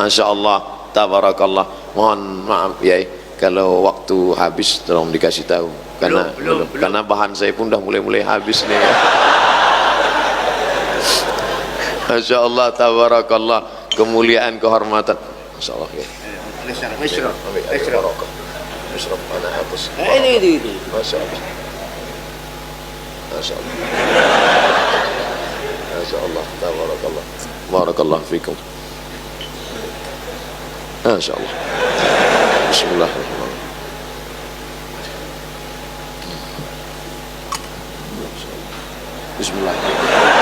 Masya Allah, tabarakallah. Mohon maaf ya, kalau waktu habis tolong dikasih tahu, karena karena bahan saya pun dah mulai habis nih ya. Masya Allah, tabarakallah, kemuliaan, kehormatan. Masya Allah ya. Isyraf ana hapus. Ini. Masya Allah. Masya Allah. Masya Allah, tabarakallah. Barakallah fikum. Masya Allah. Bismillahirrahmanirrahim. Bismillahirrahmanirrahim.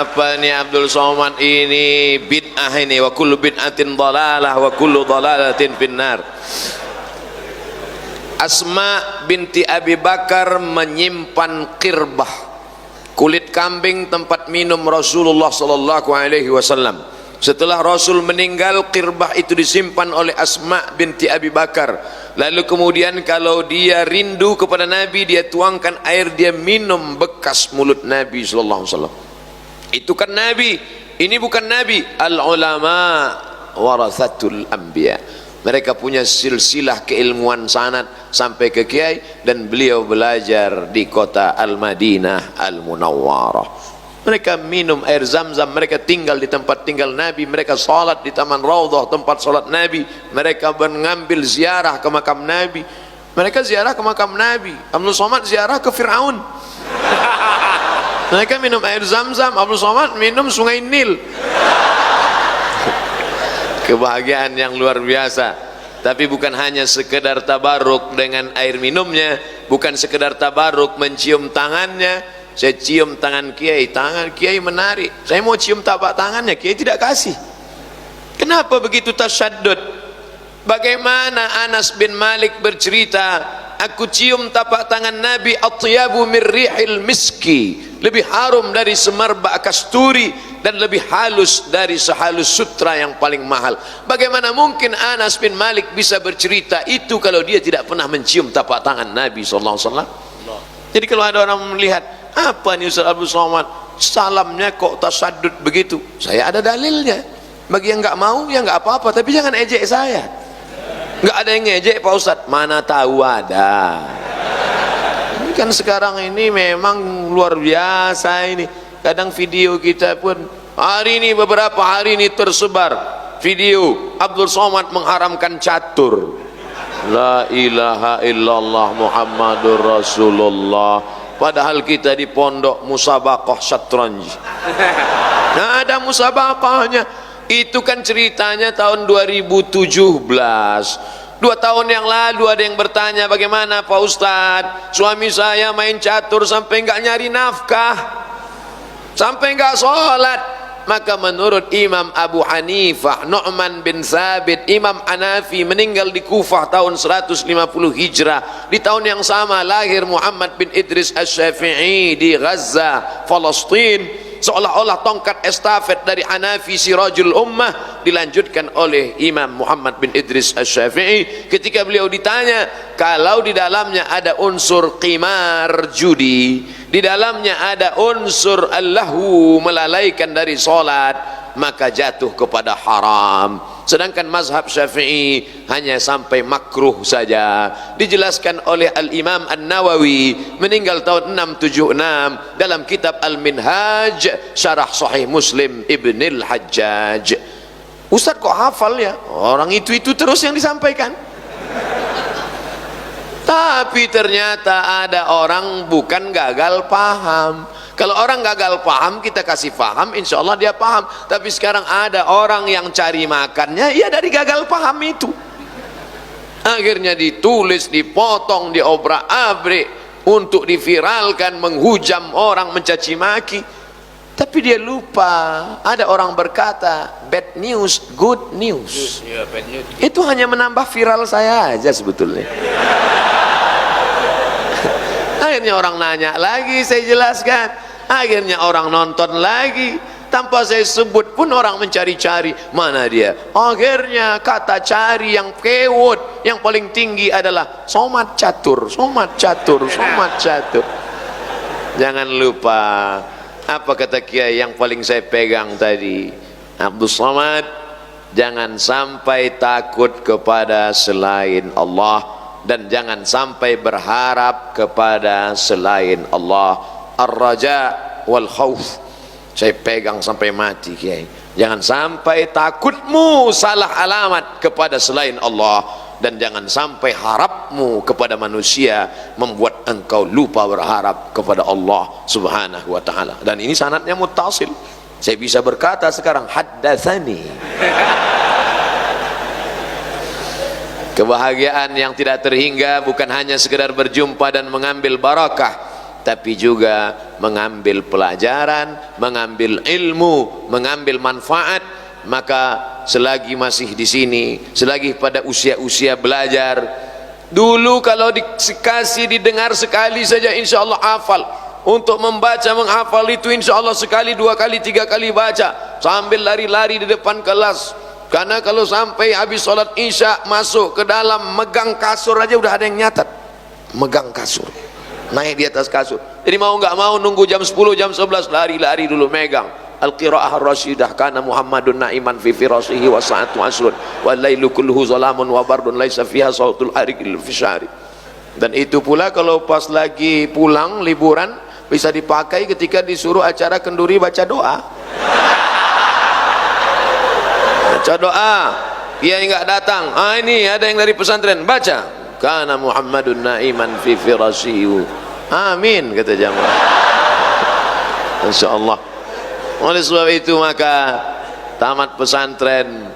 Apa nih Abdul Somad ini? Bid'ah ini. Wa kullu bid'atin dhalalah wa kullu dhalalatin finnar. Asma binti Abi Bakar menyimpan qirbah, kulit kambing tempat minum Rasulullah sallallahu alaihi wasallam. Setelah Rasul meninggal, qirbah itu disimpan oleh Asma binti Abi Bakar. Lalu kemudian kalau dia rindu kepada Nabi, dia tuangkan air, dia minum bekas mulut Nabi sallallahu alaihi wasallam. Itu kan Nabi, ini bukan Nabi. Al ulama warathatul anbiya. Mereka punya silsilah keilmuan sanad sampai ke kiai, dan beliau belajar di kota Al-Madinah Al-Munawwarah. Mereka minum air Zam-Zam, mereka tinggal di tempat tinggal Nabi, mereka salat di Taman Raudhah tempat salat Nabi, mereka mengambil ziarah ke makam Nabi, mereka ziarah ke makam Nabi. Abdul Somad ziarah ke Fir'aun. Mereka minum air Zam-Zam, Abdul Somad minum sungai Nil. Kebahagiaan yang luar biasa. Tapi bukan hanya sekedar tabaruk dengan air minumnya, bukan sekedar tabaruk mencium tangannya. Saya cium tangan kiai, tangan kiai menarik, saya mau cium tapak tangannya, kiai tidak kasih. Kenapa begitu tasyaddud? Bagaimana Anas bin Malik bercerita, aku cium tapak tangan Nabi, atyabu min rihil miski, lebih harum dari semerbak kasturi, dan lebih halus dari sehalus sutra yang paling mahal. Bagaimana mungkin Anas bin Malik bisa bercerita itu kalau dia tidak pernah mencium tapak tangan Nabi SAW? Jadi kalau ada orang melihat, apa nih Ustaz Abdul Somad, salamnya kok tasaddud begitu, saya ada dalilnya. Bagi yang nggak mau ya nggak apa-apa, tapi jangan ejek saya. Nggak ada yang ngejek Pak Ustadz, mana tahu ada. Ini kan sekarang ini memang luar biasa ini. Kadang video kita pun hari ini, beberapa hari ini tersebar video Abdul Somad mengharamkan catur. La ilaha illallah Muhammadur Rasulullah. Padahal kita di pondok musabaqah syatranj. Nah, ada musabaqahnya. Itu kan ceritanya tahun 2017. 2 tahun yang lalu ada yang bertanya, bagaimana Pak Ustadz, suami saya main catur sampai nggak nyari nafkah, sampai nggak sholat. Maka menurut Imam Abu Hanifah, Nu'man bin Thabit, Imam Hanafi, meninggal di Kufah tahun 150 Hijrah. Di tahun yang sama lahir Muhammad bin Idris Asy-Syafi'i di Gaza, Palestina. Seolah-olah tongkat estafet dari Hanafi Sirajul Ummah dilanjutkan oleh Imam Muhammad bin Idris Asy-Syafi'i. Ketika beliau ditanya, kalau di dalamnya ada unsur qimar, judi, di dalamnya ada unsur allahu, melalaikan dari solat, maka jatuh kepada haram. Sedangkan mazhab Syafi'i hanya sampai makruh saja. Dijelaskan oleh Al-Imam An-Nawawi, meninggal tahun 676, dalam kitab Al-Minhaj Syarah Sahih Muslim Ibnil Hajjaj. Ustaz kok hafal ya? Orang itu terus yang disampaikan. Tapi ternyata ada orang bukan gagal paham. Kalau orang gagal paham, kita kasih paham, insya Allah dia paham. Tapi sekarang ada orang yang cari makannya ya dari gagal paham itu. Akhirnya ditulis, dipotong, diobrak-abrik untuk diviralkan, menghujam orang, mencaci maki. Tapi dia lupa, ada orang berkata bad news, good news. Itu hanya menambah viral saya aja sebetulnya. Akhirnya orang nanya lagi, saya jelaskan. Akhirnya orang nonton lagi. tanpa saya sebut pun orang mencari-cari mana dia. Akhirnya kata cari yang kewot, yang paling tinggi adalah somat catur, somat catur, somat catur. Jangan lupa apa kata Kiai yang paling saya pegang tadi, Abdul Somad, jangan sampai takut kepada selain Allah dan jangan sampai berharap kepada selain Allah. Ar-raja wal khauf, saya pegang sampai mati Kiai. Jangan sampai takutmu salah alamat kepada selain Allah, dan jangan sampai harapmu kepada manusia membuat engkau lupa berharap kepada Allah subhanahu wa ta'ala. Dan ini sanadnya muttasil, saya bisa berkata sekarang haddatsani. Kebahagiaan yang tidak terhingga bukan hanya sekedar berjumpa dan mengambil barakah, tapi juga mengambil pelajaran, mengambil ilmu, mengambil manfaat. Maka selagi masih di sini, selagi pada usia-usia belajar, dulu kalau dikasih didengar sekali saja insya Allah hafal. Untuk membaca menghafal itu insya Allah sekali, dua kali, tiga kali baca sambil lari-lari di depan kelas. Karena kalau sampai habis sholat isya masuk ke dalam megang kasur aja udah ada yang nyatat, megang kasur, naik di atas kasur. Jadi mau nggak mau nunggu jam 10, jam 11 lari-lari dulu megang. Al-qira'ah ar-rasyidah kana Muhammadun na'iman fi firasihi wa sa'atu asrun wa lailu kulluhu zalamun wa bardun laisa fiha sautul ariqil fishari. Dan itu pula kalau pas lagi pulang liburan bisa dipakai ketika disuruh acara kenduri baca doa. Baca doa, kiai nggak datang, ini ada yang dari pesantren, baca kana Muhammadun na'iman fi firasihi, amin kata jamaah. Insyaallah. Oleh sebab itu maka tamat pesantren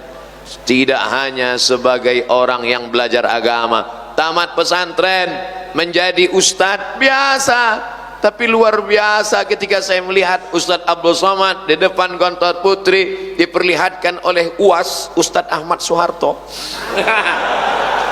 tidak hanya sebagai orang yang belajar agama, tamat pesantren menjadi ustadz biasa. Tapi luar biasa ketika saya melihat Ustadz Abdul Somad di depan Gontor Putri diperlihatkan oleh UAS Ustadz Ahmad Soeharto.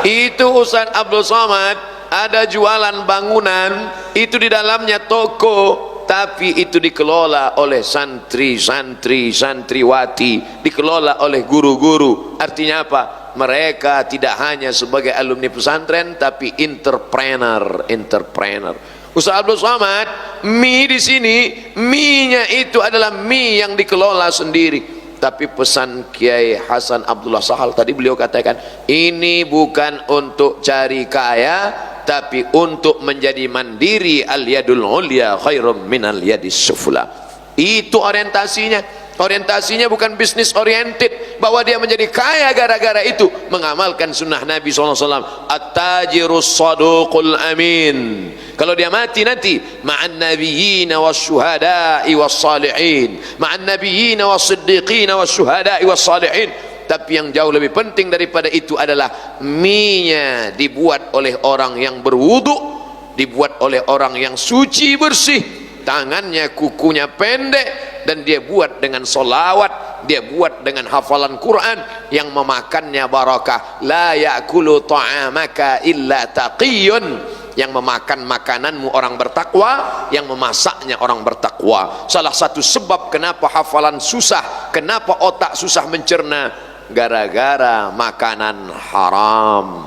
Itu Ustadz Abdul Somad ada jualan bangunan, itu di dalamnya toko, tapi itu dikelola oleh santri-santri, santriwati, dikelola oleh guru-guru. Artinya apa? Mereka tidak hanya sebagai alumni pesantren tapi entrepreneur. Ustaz Abdul Somad, mie di sini, mie-nya itu adalah mie yang dikelola sendiri. Tapi pesan Kiai Hasan Abdullah Sahal tadi, beliau katakan, ini bukan untuk cari kaya, tapi untuk menjadi mandiri. Al-yadul ulya khairum minal yadis sufla. Itu orientasinya. Orientasinya bukan bisnis oriented, bahwa dia menjadi kaya gara-gara itu mengamalkan sunnah Nabi SAW. At-tajirus saduqul amin. Kalau dia mati nanti ma'an nabiyyin wasyuhada'i wassalihin, ma'an nabiyyin wassiddiqin wasyuhada'i wassalihin. Tapi yang jauh lebih penting daripada itu adalah mie-nya dibuat oleh orang yang berwudu, dibuat oleh orang yang suci bersih, tangannya kukunya pendek, dan dia buat dengan solawat, dia buat dengan hafalan Quran, yang memakannya barakah. La ya'kulu ta'amaka illa taqiyun. Yang memakan makananmu orang bertakwa, yang memasaknya orang bertakwa. Salah satu sebab kenapa hafalan susah, kenapa otak susah mencerna, gara-gara makanan haram.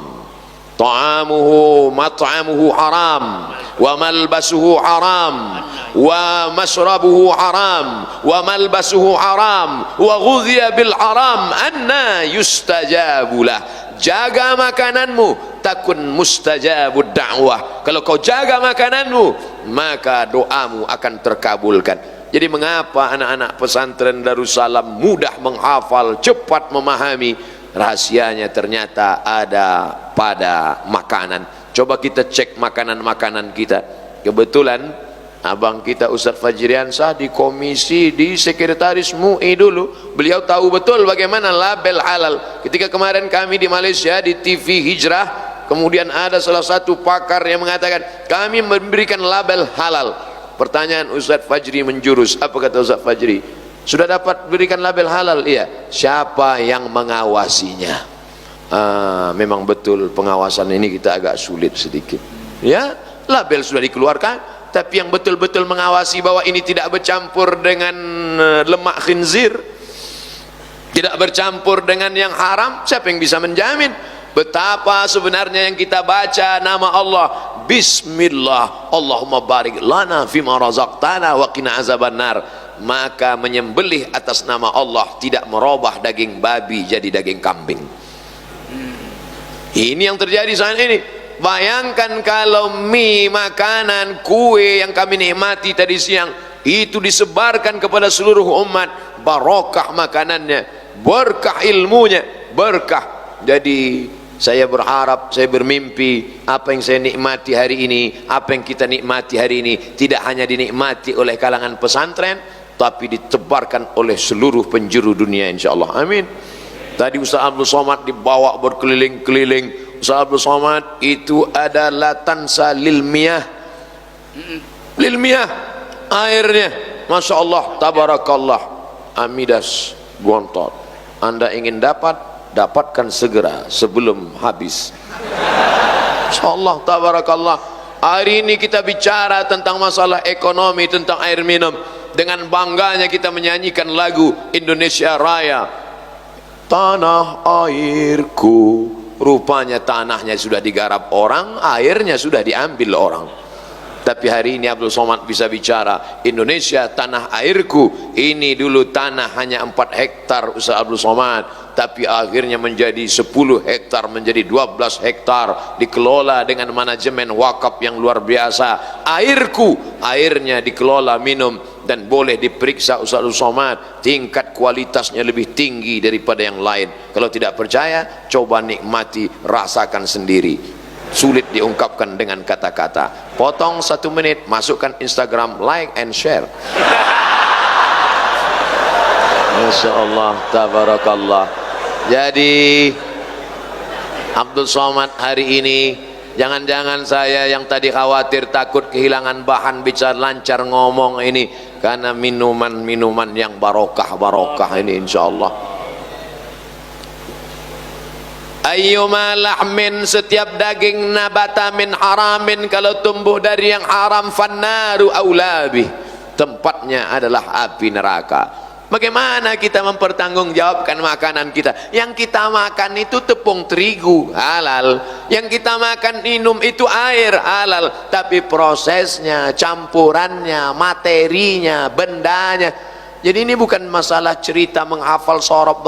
Ta'amuhu mat'amuhu haram, wa malbasuhu haram, wa mashrabuhu haram, wa malbasuhu haram, wa ghudhiya bil haram, anna yustajabulah. Jaga makananmu, takun mustajabud da'wah. Kalau kau jaga makananmu, maka doamu akan terkabulkan. Jadi mengapa anak-anak pesantren Darussalam mudah menghafal, cepat memahami? Rahasianya ternyata ada pada makanan. Coba kita cek makanan-makanan kita. Kebetulan abang kita Ustadz Fajriansah di komisi, di sekretaris MUI dulu, beliau tahu betul bagaimana label halal. Ketika kemarin kami di Malaysia di TV Hijrah, kemudian ada salah satu pakar yang mengatakan kami memberikan label halal. Pertanyaan Ustadz Fajri menjurus, apa kata Ustadz Fajri? Sudah dapat berikan label halal? Iya. Siapa yang mengawasinya? Memang betul pengawasan ini kita agak sulit sedikit. Ya, label sudah dikeluarkan, tapi yang betul-betul mengawasi bahwa ini tidak bercampur dengan lemak khinzir, tidak bercampur dengan yang haram, siapa yang bisa menjamin? Betapa sebenarnya yang kita baca nama Allah, Bismillah, Allahumma barik lana fima razaqtana wa qina azabannar, maka menyembelih atas nama Allah tidak merubah daging babi jadi daging kambing. Ini yang terjadi saat ini. Bayangkan kalau mie, makanan, kue yang kami nikmati tadi siang itu disebarkan kepada seluruh umat, barokah makanannya, berkah ilmunya, berkah. Jadi saya berharap, saya bermimpi apa yang saya nikmati hari ini, apa yang kita nikmati hari ini tidak hanya dinikmati oleh kalangan pesantren, tapi ditebarkan oleh seluruh penjuru dunia, insyaallah. Amin. Tadi Ustaz Abdul Somad dibawa berkeliling-keliling. Ustaz Abdul Somad itu adalah tansa lil miyah, airnya, masya Allah, tabarakallah, amidas gontor. Anda ingin dapatkan segera sebelum habis, masya Allah, tabarakallah. Hari ini kita bicara tentang masalah ekonomi, tentang air minum. Dengan bangganya kita menyanyikan lagu Indonesia Raya, tanah airku. Rupanya tanahnya sudah digarap orang, airnya sudah diambil orang. Tapi hari ini Abdul Somad bisa bicara, Indonesia tanah airku. Ini dulu tanah hanya 4 hektar Ustaz Abdul Somad, tapi akhirnya menjadi 10 hektar, menjadi 12 hektar, dikelola dengan manajemen wakaf yang luar biasa. Airku, airnya dikelola minum dan boleh diperiksa Ustaz Abdul Somad, tingkat kualitasnya lebih tinggi daripada yang lain. Kalau tidak percaya, coba nikmati, rasakan sendiri. Sulit diungkapkan dengan kata-kata. Potong 1 menit, masukkan Instagram, like and share. Masya Allah, tabarakallah. Jadi Abdul Somad hari ini, jangan-jangan saya yang tadi khawatir takut kehilangan bahan bicara lancar ngomong ini karena minuman-minuman yang barokah ini, insya Allah. Ayyuma lahmin, setiap daging nabata min haramin, kalau tumbuh dari yang haram, fannaru aulabih, tempatnya adalah api neraka. Bagaimana kita mempertanggungjawabkan makanan kita? Yang kita makan itu tepung terigu, halal. Yang kita makan minum itu air, halal. Tapi prosesnya, campurannya, materinya, bendanya. Jadi ini bukan masalah cerita menghafal sorob,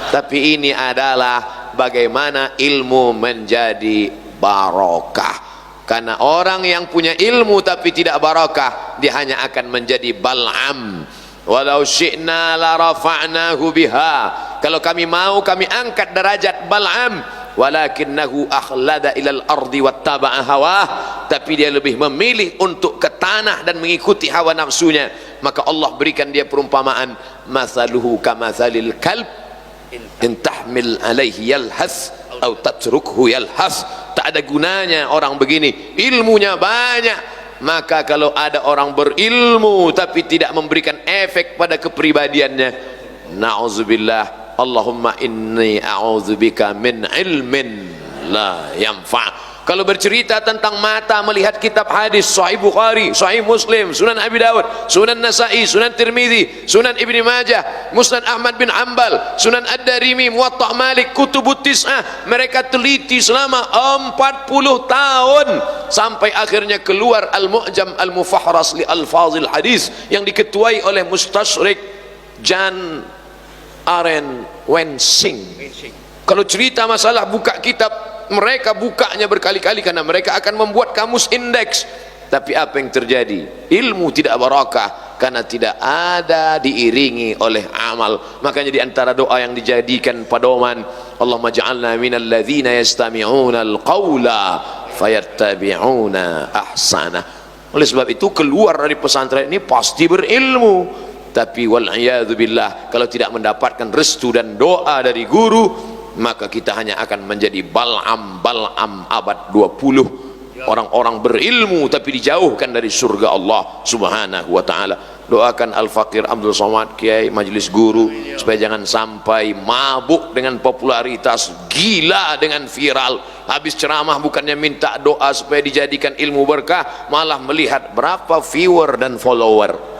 tapi ini adalah bagaimana ilmu menjadi barokah. Karena orang yang punya ilmu tapi tidak barokah, dia hanya akan menjadi Bal'am. Walau syi'na la rafa'nahu biha, kalau kami mau kami angkat derajat Bal'am, walakinnahu akhlada ilal ardi wattaba'a hawah, tapi dia lebih memilih untuk ke tanah dan mengikuti hawa nafsunya. Maka Allah berikan dia perumpamaan, mathaluhu kamathalil kalb in tahmil alaihi yalhas atau tatrukhu yalhas. Tak ada gunanya orang begini, ilmunya banyak. Maka kalau ada orang berilmu tapi tidak memberikan efek pada kepribadiannya, na'udzubillah, Allahumma inni a'udzubika min ilmin la yanfa'. Kalau bercerita tentang mata melihat kitab hadis, Sahih Bukhari, Sahih Muslim, Sunan Abi Dawud, Sunan Nasa'i, Sunan Tirmidzi, Sunan Ibni Majah, Musnad Ahmad bin Hanbal, Sunan Ad-Darimi, Muwatta' Malik, Kutubut Tis'ah, mereka teliti selama 40 tahun sampai akhirnya keluar Al-Mu'jam Al-Mufahras li Alfazil Hadis yang diketuai oleh Mustashrik Jan Aren Wensing. Kalau cerita masalah buka kitab, mereka bukanya berkali-kali karena mereka akan membuat kamus indeks. Tapi apa yang terjadi? Ilmu tidak barakah karena tidak ada diiringi oleh amal. Makanya di antara doa yang dijadikan pedoman, Allahumma ja'alna minal ladzina yastami'una al-qawla fayattabi'una ahsana. Oleh sebab itu keluar dari pesantren ini pasti berilmu, tapi wal'iyadzu billah kalau tidak mendapatkan restu dan doa dari guru, maka kita hanya akan menjadi Bal'am abad 20, orang-orang berilmu tapi dijauhkan dari surga Allah subhanahu wa ta'ala. doakan Al-Fakir Abdul Somad, Kiai, majelis guru, supaya jangan sampai mabuk dengan popularitas, gila dengan viral. Habis ceramah bukannya minta doa supaya dijadikan ilmu berkah, malah melihat berapa viewer dan follower.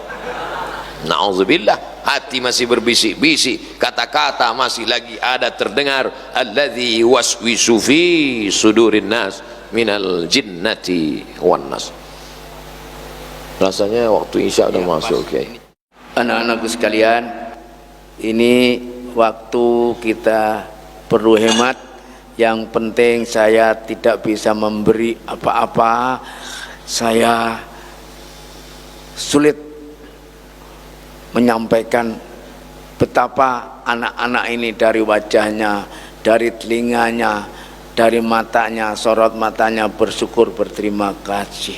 Na'udzubillah, hati masih berbisik-bisik, kata-kata masih lagi ada terdengar, alladzi waswisu fi sudurin nas minal jinnati wan nas. Rasanya waktu isya udah masuk. Okay. Anak-anakku sekalian, ini waktu kita perlu hemat. Yang penting saya tidak bisa memberi apa-apa. Saya sulit menyampaikan betapa anak-anak ini dari wajahnya, dari telinganya, dari matanya, sorot matanya bersyukur, berterima kasih,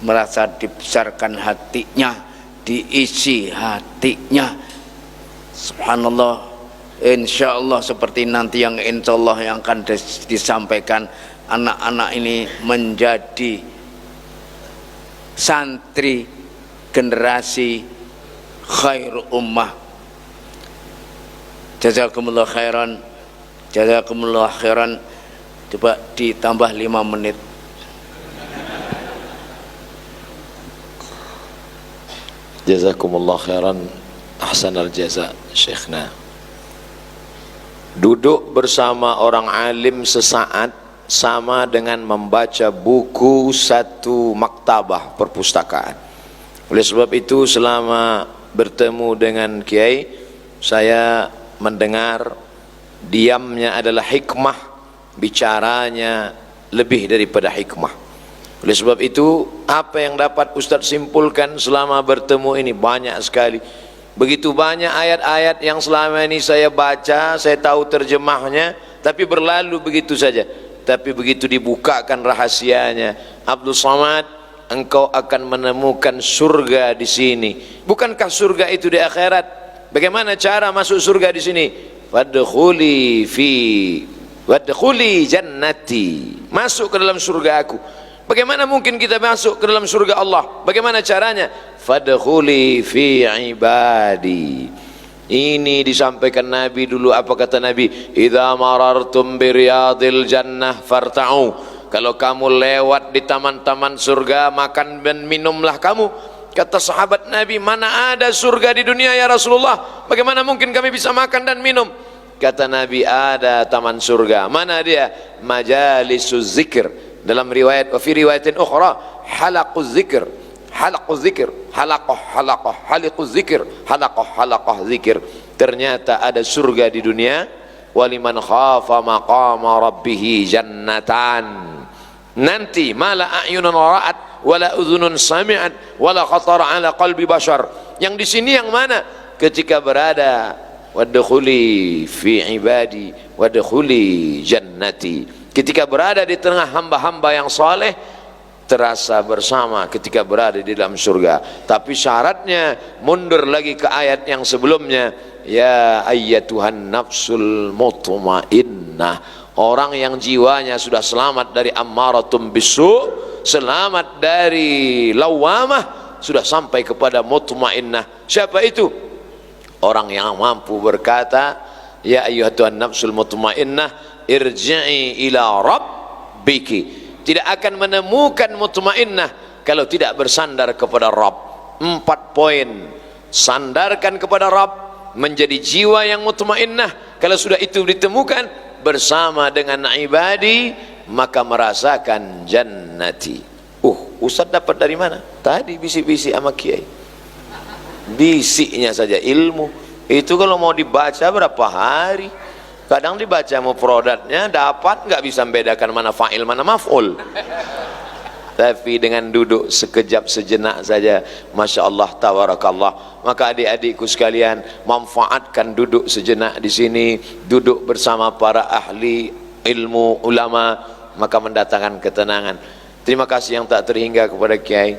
merasa dibesarkan hatinya, diisi hatinya. Subhanallah, insya Allah seperti nanti yang insya Allah yang akan disampaikan, anak-anak ini menjadi santri generasi khair ummah. Jazakumullah khairan, jazakumullah khairan. Coba ditambah 5 menit. Jazakumullah khairan, ahsanal jaza syekhna. Duduk bersama orang alim sesaat sama dengan membaca buku satu maktabah perpustakaan. Oleh sebab itu selama bertemu dengan Kiai, saya mendengar diamnya adalah hikmah, bicaranya lebih daripada hikmah. Oleh sebab itu, apa yang dapat Ustadz simpulkan selama bertemu ini banyak sekali. Begitu banyak ayat-ayat yang selama ini saya baca, saya tahu terjemahnya, tapi berlalu begitu saja. Tapi begitu dibukakan rahasianya, Abdul Somad, engkau akan menemukan surga di sini. Bukankah surga itu di akhirat? Bagaimana cara masuk surga di sini? Wadkhuli jannati. Masuk ke dalam surga aku. Bagaimana mungkin kita masuk ke dalam surga Allah? Bagaimana caranya? Fadkhuli fi ibadi. Ini disampaikan Nabi dulu. Apa kata Nabi? Idza marartum bi riyadil jannah farta'u. Kalau kamu lewat di taman-taman surga, makan dan minumlah kamu. Kata sahabat Nabi, mana ada surga di dunia ya Rasulullah? Bagaimana mungkin kami bisa makan dan minum? Kata Nabi, ada taman surga. Mana dia? Majalisuz zikr. Dalam riwayat, fi riwayatin ukhra, halaquz zikr, halaquz zikr, halaquz zikr, halaqah zikir. Ternyata ada surga di dunia. Waliman khafa maqama rabbih jannatan. Nanti mala a'yunun ra'at wala udhunun sami'at wala khatara ala qalbi bashar. Yang di sini yang mana? Ketika berada wadkhuli fi ibadi wadkhuli jannati. Ketika berada di tengah hamba-hamba yang saleh, terasa bersama ketika berada di dalam surga. Tapi syaratnya mundur lagi ke ayat yang sebelumnya, ya ayyatuhan nafsul mutmainnah. Orang yang jiwanya sudah selamat dari ammaratum bisu, selamat dari lawamah, sudah sampai kepada mutmainnah. Siapa itu? Orang yang mampu berkata, ya ayyatuhan nafsul mutmainnah, irji'i ila rabbiki. Tidak akan menemukan mutmainnah kalau tidak bersandar kepada Rabb. 4 poin. Sandarkan kepada Rabb, menjadi jiwa yang mutmainnah. Kalau sudah itu ditemukan bersama dengan ibadi, maka merasakan jannati. Ustaz dapat dari mana? Tadi bisik-bisik sama Kiai. Bisiknya saja ilmu. Itu kalau mau dibaca berapa hari? Kadang dibaca mufradatnya dapat, nggak bisa membedakan mana fa'il mana maf'ul. Tapi dengan duduk sekejap sejenak saja, masya Allah, tabarakallah. Maka adik-adikku sekalian, manfaatkan duduk sejenak di sini, duduk bersama para ahli ilmu ulama, maka mendatangkan ketenangan. Terima kasih yang tak terhingga kepada Kiai.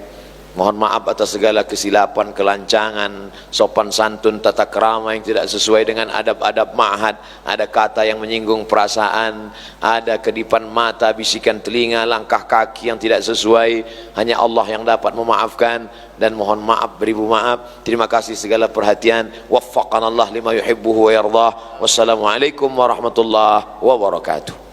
Mohon maaf atas segala kesilapan, kelancangan, sopan santun, tata krama yang tidak sesuai dengan adab-adab ma'had. Ada kata yang menyinggung perasaan, ada kedipan mata, bisikan telinga, langkah kaki yang tidak sesuai. Hanya Allah yang dapat memaafkan, dan mohon maaf beribu maaf. Terima kasih segala perhatian. Waffaqanallah lima yuhibbuhu wa yardah. Wassalamualaikum warahmatullahi wabarakatuh.